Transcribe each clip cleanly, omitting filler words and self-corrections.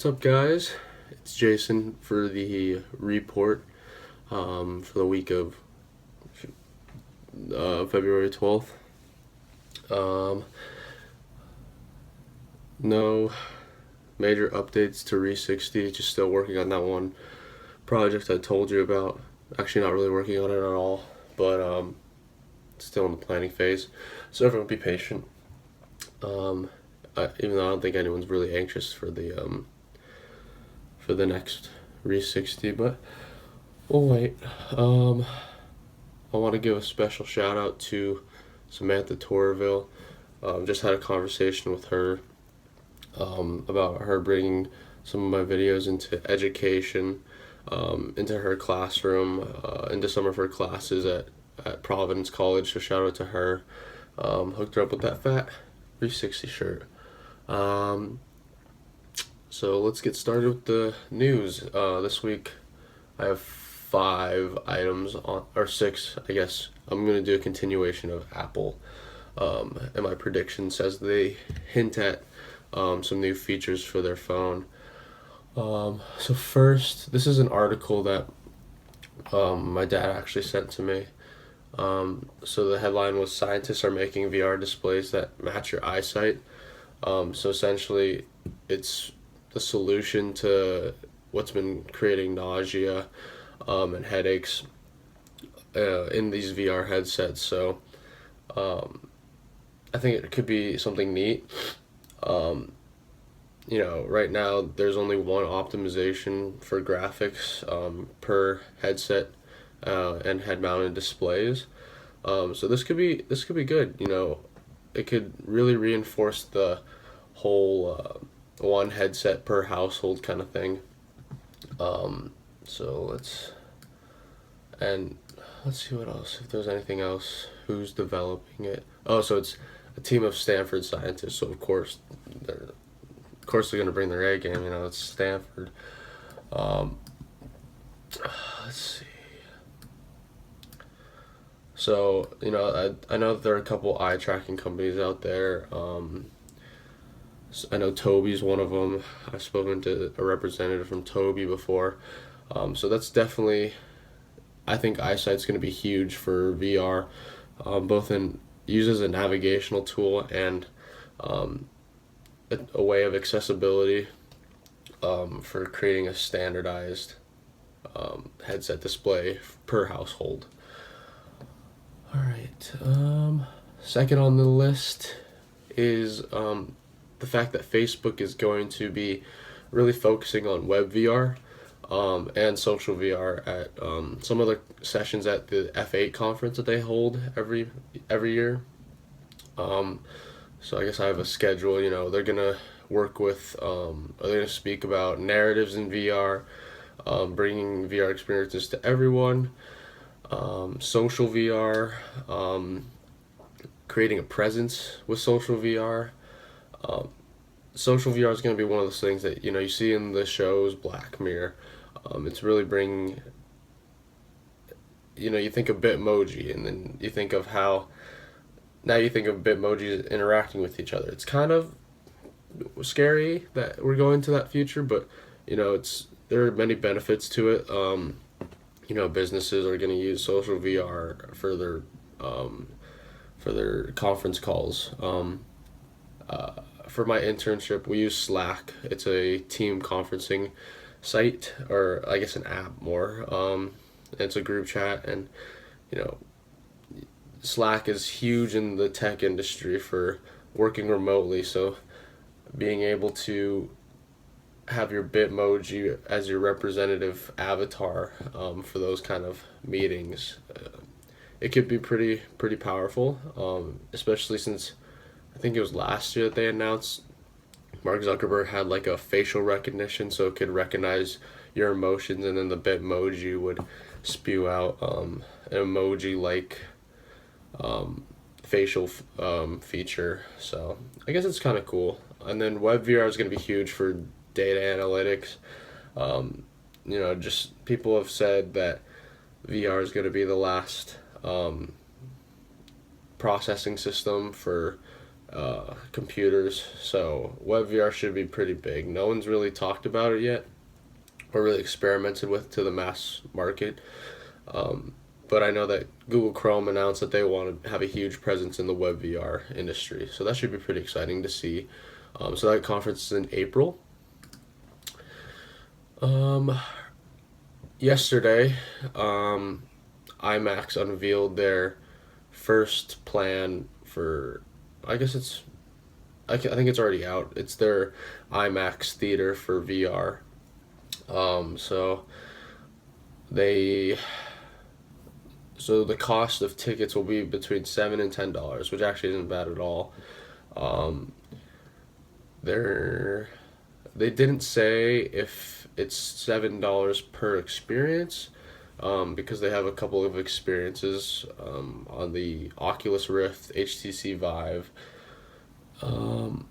What's up, guys? It's Jason for the Rheeport for the week of February 12th. No major updates to Re60, just still working on that one project I told you about. Actually, not really working on it at all, but still in the planning phase. So everyone be patient. Even though I don't think anyone's really anxious for the next Re60, but we'll wait. I want to give a special shout out to Samantha Torville. Just had a conversation with her about her bringing some of my videos into education, into her classroom, into some of her classes at Providence College. So shout out to her. Hooked her up with that fat Re60 shirt. So let's get started with the news. This week I have 5 items or 6, I guess. I'm going to do a continuation of Apple. And my prediction says they hint at some new features for their phone. So first, this is an article that my dad actually sent to me. So the headline was, "Scientists are making VR displays that match your eyesight." So essentially, it's the solution to what's been creating nausea and headaches in these VR headsets. So I think it could be something neat. Right now there's only one optimization for graphics per headset and head-mounted displays. So this could be good. It could really reinforce the whole one headset per household kind of thing. So let's see what else, if there's anything else. Who's developing it? Oh, so it's a team of Stanford scientists. So of course they're going to bring their A game. It's Stanford. Let's see. So I know that there are a couple eye tracking companies out there. I know Toby's one of them. I've spoken to a representative from Toby before. So that's definitely, I think eyesight's going to be huge for VR, both in used as a navigational tool and a way of accessibility for creating a standardized headset display per household. All right. Second on the list is the fact that Facebook is going to be really focusing on web VR and social VR at some of the sessions at the F8 conference that they hold every year. So I guess I have a schedule. They're gonna work with. They're gonna speak about narratives in VR, bringing VR experiences to everyone. Social VR, creating a presence with social VR. Social VR is going to be one of those things that you see in the shows Black Mirror. It's really bringing. You think of Bitmoji, and then you think of how. Now you think of Bitmojis interacting with each other. It's kind of scary that we're going to that future, but there are many benefits to it. Businesses are going to use social VR for their conference calls. For my internship, we use Slack. It's a team conferencing site, or I guess an app more. It's a group chat, and Slack is huge in the tech industry for working remotely. So being able to have your Bitmoji as your representative avatar for those kind of meetings, it could be pretty powerful, especially since I think it was last year that they announced Mark Zuckerberg had like a facial recognition, so it could recognize your emotions, and then the Bitmoji would spew out an emoji like facial feature. So I guess it's kind of cool. And then web VR is going to be huge for data analytics. Just people have said that VR is going to be the last processing system for computers. So web VR should be pretty big. No one's really talked about it yet or really experimented with to the mass market. But I know that Google Chrome announced that they want to have a huge presence in the web VR industry. So that should be pretty exciting to see. So that conference is in April. Um, Yesterday, IMAX unveiled their first plan for, I guess it's, I think it's already out. It's their IMAX theater for VR. So they so the cost of tickets will be between $7 and $10, which actually isn't bad at all. Um, they're they didn't say if it's $7 per experience, because they have a couple of experiences on the Oculus Rift, HTC Vive. Um,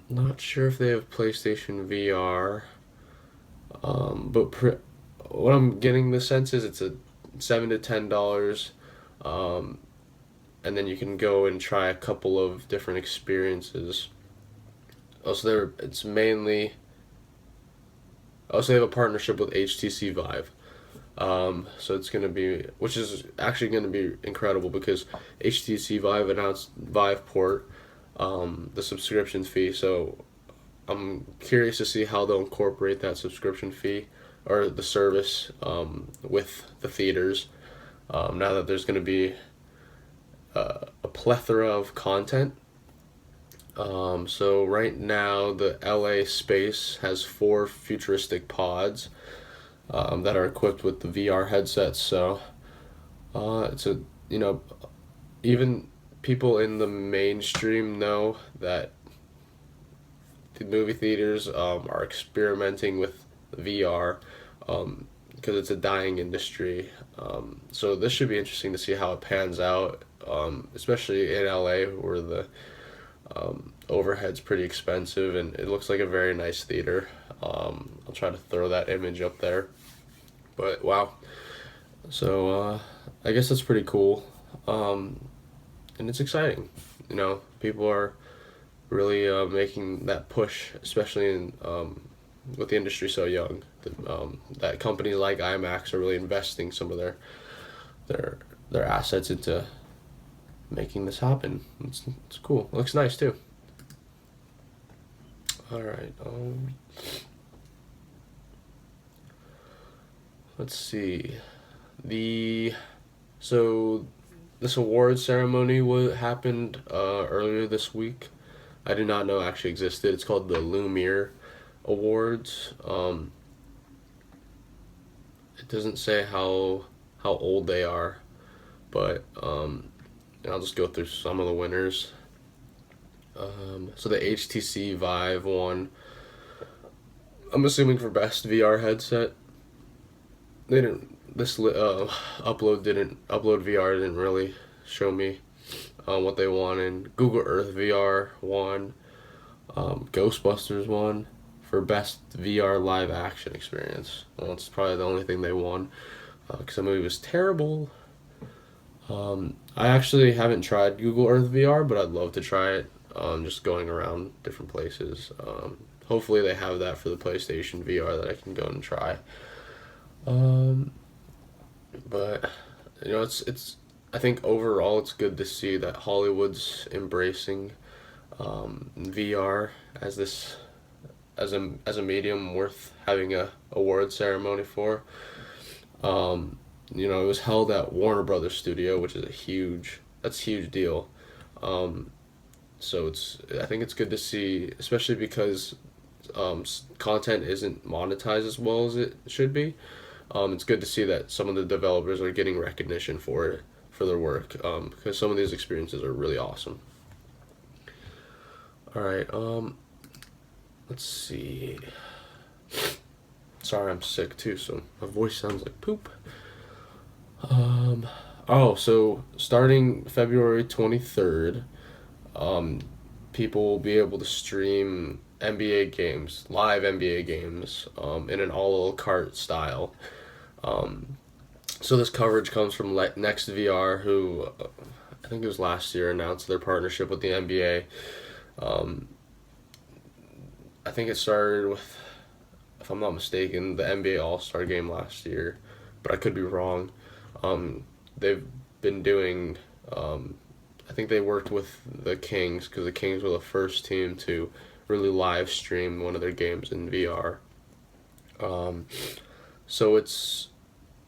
Not sure if they have PlayStation VR, what I'm getting the sense is it's a $7 to $10, um, and then you can go and try a couple of different experiences. Also, it's mainly also they have a partnership with HTC Vive. So it's gonna be, which is actually gonna be incredible because HTC Vive announced Viveport, the subscription fee. So I'm curious to see how they'll incorporate that subscription fee or the service with the theaters. Now that there's gonna be a plethora of content. So right now the LA space has four futuristic pods that are equipped with the VR headsets. So it's a you know even people in the mainstream know that the movie theaters are experimenting with VR because it's a dying industry. So this should be interesting to see how it pans out, especially in LA where the overhead's pretty expensive and it looks like a very nice theater. I'll try to throw that image up there. But wow. So I guess that's pretty cool. And it's exciting. People are really making that push, especially in with the industry so young. That companies like IMAX are really investing some of their their assets into making this happen. It's cool. It looks nice too. All right. Let's see. The so this award ceremony happened earlier this week. I did not know actually existed. It's called the Lumiere Awards. It doesn't say how old they are, but I'll just go through some of the winners. So the HTC Vive won. I'm assuming for best VR headset. They didn't. This upload VR didn't really show me what they won. And Google Earth VR won. Ghostbusters won for best VR live action experience. Well, it's probably the only thing they won because the movie was terrible. I actually haven't tried Google Earth VR, but I'd love to try it. Just going around different places. Hopefully they have that for the PlayStation VR that I can go and try. But it's I think overall it's good to see that Hollywood's embracing VR as a medium worth having a award ceremony for. It was held at Warner Brothers Studio, which is a huge deal. So I think it's good to see, especially because content isn't monetized as well as it should be. It's good to see that some of the developers are getting recognition for their work, because some of these experiences are really awesome. All right, let's see. Sorry, I'm sick too, so my voice sounds like poop. So starting February 23rd, people will be able to stream NBA games, live NBA games, in an all a la carte style. So this coverage comes from Next VR, who I think it was last year, announced their partnership with the NBA. Um, I think it started with, if I'm not mistaken, the NBA All-Star game last year, but I could be wrong. Um, they've been doing, I think they worked with the Kings because the Kings were the first team to really live stream one of their games in VR. Um, so it's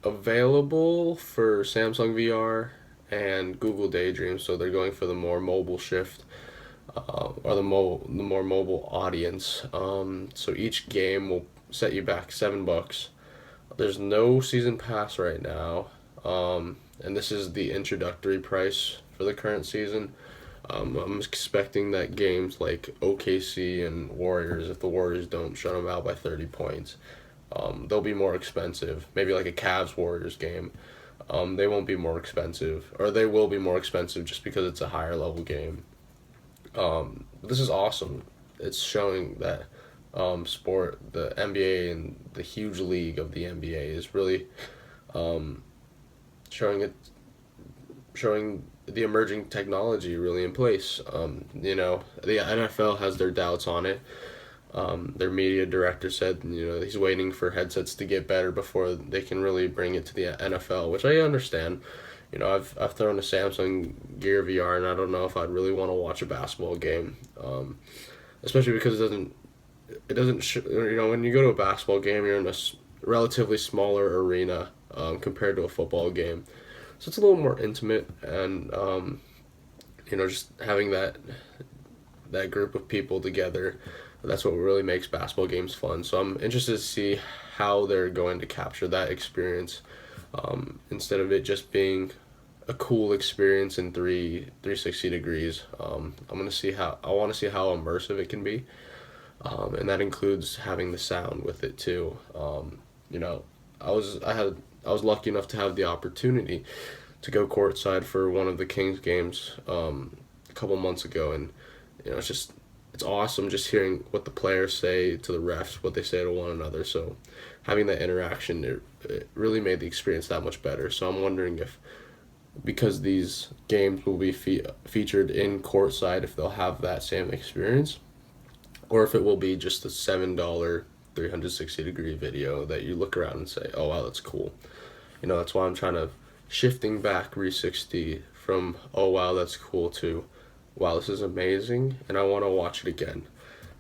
available for Samsung VR and Google Daydream, so they're going for the more mobile shift, or the more mobile audience. So each game will set you back $7. There's no season pass right now, and this is the introductory price for the current season. I'm expecting that games like OKC and Warriors, if the Warriors don't shut them out by 30 points, they'll be more expensive. Maybe like a Cavs Warriors game. They won't be more expensive, or they will be more expensive just because it's a higher level game. This is awesome. It's showing that the NBA and the huge league of the NBA is really um, showing it, showing the emerging technology really in place. The NFL has their doubts on it. Their media director said, he's waiting for headsets to get better before they can really bring it to the NFL, which I understand. I've thrown a Samsung Gear VR, and I don't know if I'd really want to watch a basketball game, especially because when you go to a basketball game, you're in a relatively smaller arena compared to a football game, so it's a little more intimate, and just having that group of people together, that's what really makes basketball games fun. So I'm interested to see how they're going to capture that experience, instead of it just being a cool experience in 360 degrees. I want to see how immersive it can be, and that includes having the sound with it too. You know, I was lucky enough to have the opportunity to go courtside for one of the Kings games a couple months ago, and it's awesome just hearing what the players say to the refs, what they say to one another. So having that interaction, it really made the experience that much better. So I'm wondering if, because these games will be featured in courtside, if they'll have that same experience, or if it will be just a $7 360-degree video that you look around and say, oh wow, that's cool. That's why I'm trying to shifting back 360 from, oh wow, that's cool, to, wow, this is amazing and I want to watch it again.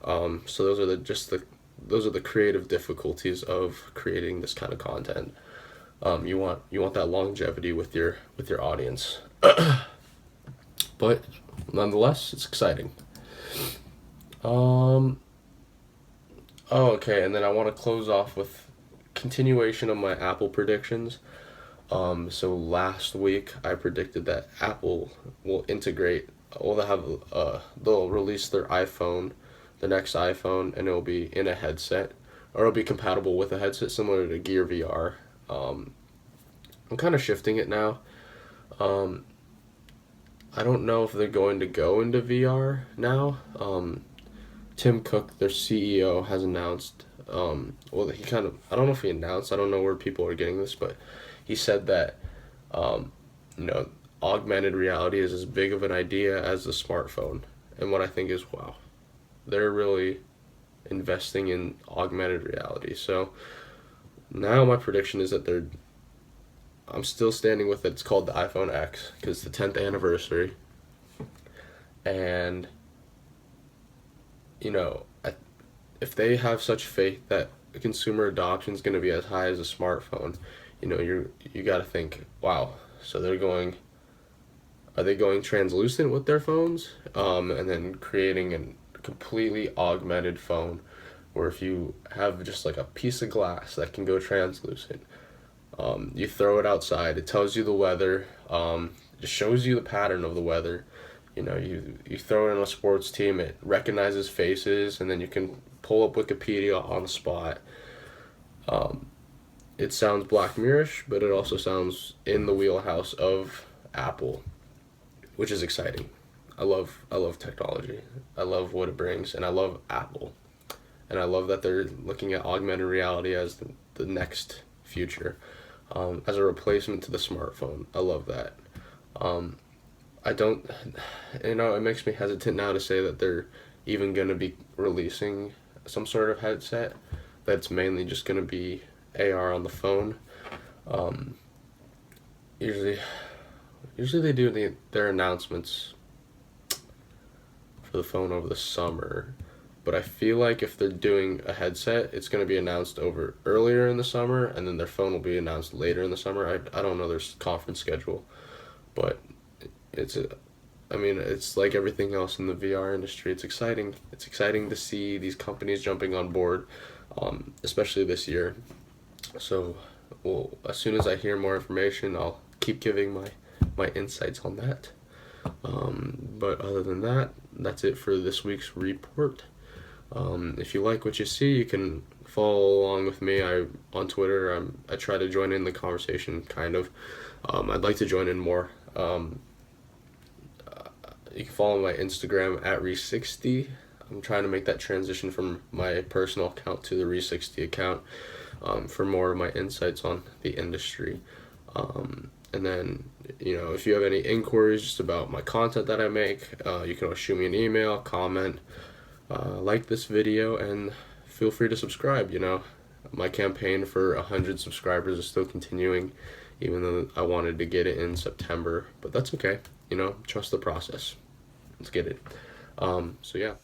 So those are the creative difficulties of creating this kind of content. You want that longevity with your audience, but nonetheless, it's exciting. Oh, okay, and then I want to close off with continuation of my Apple predictions. So last week I predicted that Apple will integrate, well, they'll release their iPhone, the next iPhone, and it'll be in a headset, or it'll be compatible with a headset similar to Gear VR. I'm kind of shifting it now. I don't know if they're going to go into VR now. Tim Cook, their CEO, has announced, I don't know if he announced, I don't know where people are getting this, but he said that, augmented reality is as big of an idea as the smartphone. And what I think is, wow, they're really investing in augmented reality. So now my prediction is that I'm still standing with it. It's called the iPhone X because it's the 10th anniversary. And, if they have such faith that consumer adoption is going to be as high as a smartphone, you got to think, wow, so are they going translucent with their phones, and then creating a completely augmented phone where if you have just like a piece of glass that can go translucent, you throw it outside, it tells you the weather, it shows you the pattern of the weather. You throw it in a sports team, it recognizes faces, and then you can pull up Wikipedia on the spot. It sounds Black Mirror-ish, but it also sounds in the wheelhouse of Apple, which is exciting. I love technology. I love what it brings, and I love Apple. And I love that they're looking at augmented reality as the next future, as a replacement to the smartphone. I love that. I don't, it makes me hesitant now to say that they're even going to be releasing some sort of headset that's mainly just going to be AR on the phone. Um, usually, usually they do their announcements for the phone over the summer, but I feel like if they're doing a headset, it's going to be announced over earlier in the summer, and then their phone will be announced later in the summer. I don't know their conference schedule, but it's a, I mean, it's like everything else in the VR industry. It's exciting. It's exciting to see these companies jumping on board, especially this year. So, well, as soon as I hear more information, I'll keep giving my insights on that. But other than that, that's it for this week's report. If you like what you see, you can follow along with me. On Twitter. I try to join in the conversation, kind of. I'd like to join in more. You can follow my Instagram at Rheeport. I'm trying to make that transition from my personal account to the Rheeport account, for more of my insights on the industry. And then, if you have any inquiries just about my content that I make, you can always shoot me an email, comment, like this video, and feel free to subscribe. My campaign for 100 subscribers is still continuing, even though I wanted to get it in September, but that's okay. Trust the process. Let's get it. So yeah.